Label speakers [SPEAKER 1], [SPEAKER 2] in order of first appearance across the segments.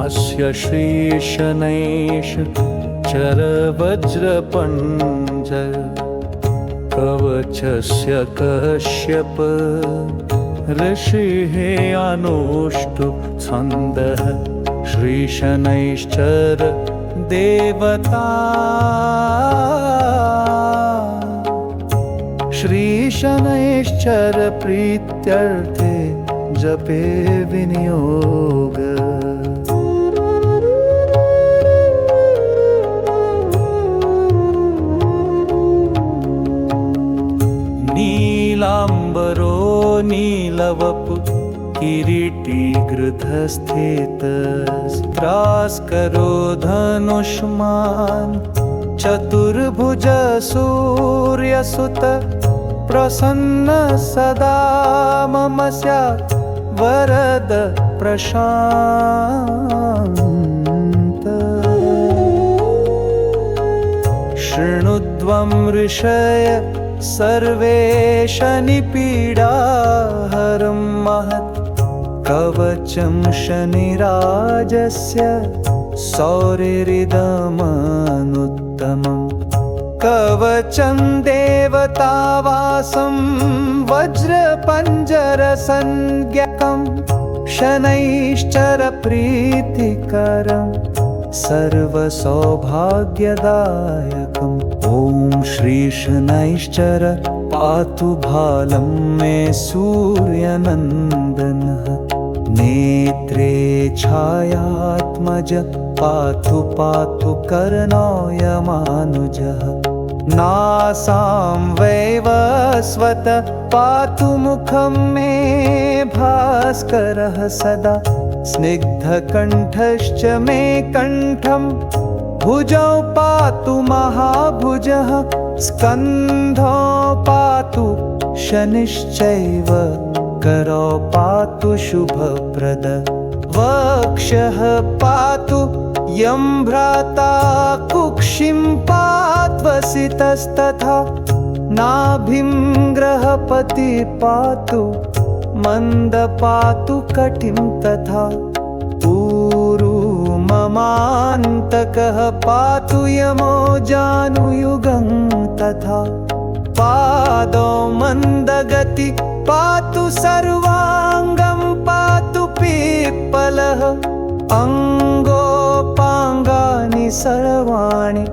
[SPEAKER 1] अस्य श्रीशनैश चरवज्रपञ्जर कवचस्य कश्यप ऋषिः अनुष्टुप् छन्दः श्रीशनैश्चर देवता श्रीशनैश्चर प्रीत्यर्थे जपे विनियोग नीलाम्बरो नीलवपु किरीटी गृधस्थितस्त्रास्करो धनुष्मान् चतुर्भुज सूर्यसुत प्रसन्न सदा मम स्यात् वरद प्रशान्त शृणुध्वं ऋषय सर्वे शनिपीडाहरं महत् कवचं शनिराजस्य सौरिरिदमनुत्तमम् कवचं देवतावासं वज्रपञ्जरसंज्ञकं शनैश्चर प्रीतिकरं सर्वसौभाग्यदायकम् ॐ श्रीशनैश्चर पातु भालं मे सूर्यनन्दनः नेत्रे छायात्मज पातु पातु कर्णोऽयमानुजः नासां वैवस्वत पातु मुखं मे भास्करः सदा स्निग्धकण्ठश्च मे कण्ठं भुजौ पातु महाभुजः स्कन्धौ पातु शनिश्चैव करौ पातु शुभप्रद वक्षः पातु यं भ्राता कुक्षिं पात्वसितस्तथा नाभिं ग्रहपति पातु मन्द पातु कटिं तथा ऊरु ममान्तकः पातु यमो जानुयुगं तथा पादौ मन्दगति पातु सर्वाङ्गं पातु पिप्पलः अङ्गोपाङ्गानि सर्वाणि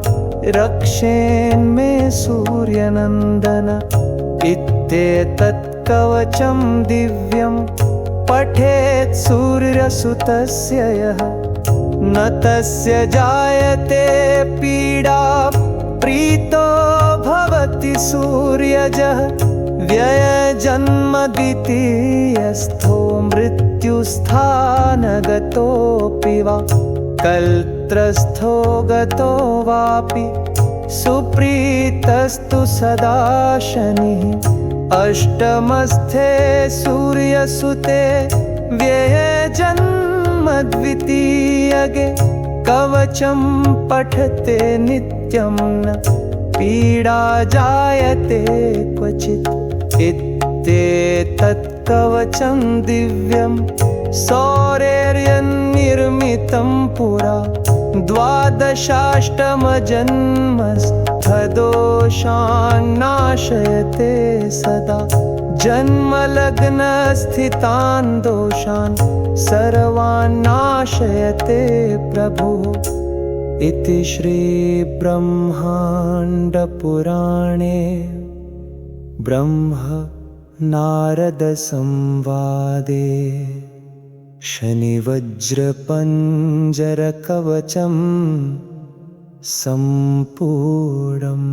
[SPEAKER 1] रक्षेन्मे सूर्यनन्दन इत्येतत् कवचं दिव्यं पठेत् सूर्यसुतस्य यः न तस्य जायते पीडा प्रीतो भवति सूर्यजः व्ययजन्म द्वितीयस्थो मृत्युस्थानगतोऽपि वा कल्त्रस्थो गतो वापि सुप्रीतस्तु सदा शनिः अष्टमस्थे सूर्यसुते व्ययजन्म द्वितीयगे कवचं पठते नित्यं न पीडा जायते क्वचित् इत्येतत् कवचं दिव्यं सौरेर्यन्निर्मितं पुरा द्वादशाष्टमजन्मस्थदोषान्नाशयते सदा जन्मलग्नस्थितान् दोषान् सर्वान्नाशयते प्रभुः इति श्रीब्रह्माण्डपुराणे ब्रह्म नारदसंवादे शनिवज्रपञ्जरकवचं सम्पूर्णम्।